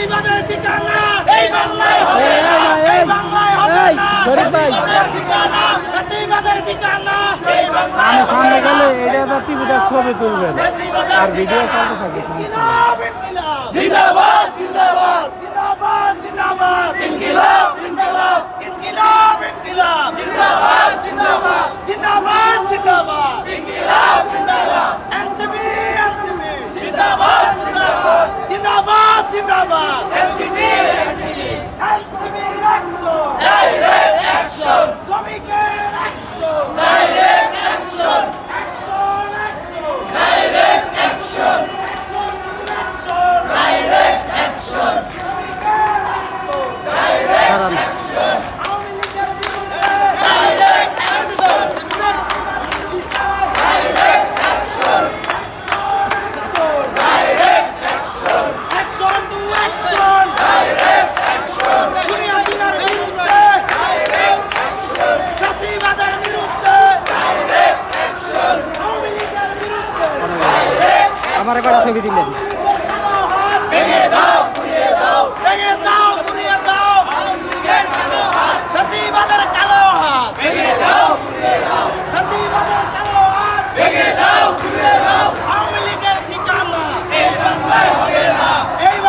ফ্যাসিবাদের ঠিকানা এই বাংলায় হবে না, এই বাংলায় হবে না। ফ্যাসিবাদের ঠিকানা, ফ্যাসিবাদের ঠিকানা এই বাংলায় হবে না। সামনে গেলে এটা তো টিভিটা ছবি তুলবেন আর ভিডিও চলতে থাকবে। ইনকিলাব ইনকিলাব জিন্দাবাদ জিন্দাবাদ জিন্দাবাদ জিন্দাবাদ ইনকিলাব ইনকিলাব ইনকিলাব ইনকিলাব জিন্দাবাদ জিন্দাবাদ জিন্দাবাদ জিন্দাবাদ ইনকিলাব জিন্দাবাদ এনসিপি এনসিপি জিন্দাবাদ জিন্দাবাদ জিন্দাবাদ জিন্দাবাদ NCP NCP NCP action direct action শ্রমিকের action direct action action action direct action direct action direct action direct action direct action direct action action to action direct action দুনিয়া দিনার বিরুদ্ধে direct action ফ্যাসিবাদের বিরুদ্ধে direct action Awami লীগের বিরুদ্ধে direct আমার একটা ছবি দিলেন ভেঙে দাও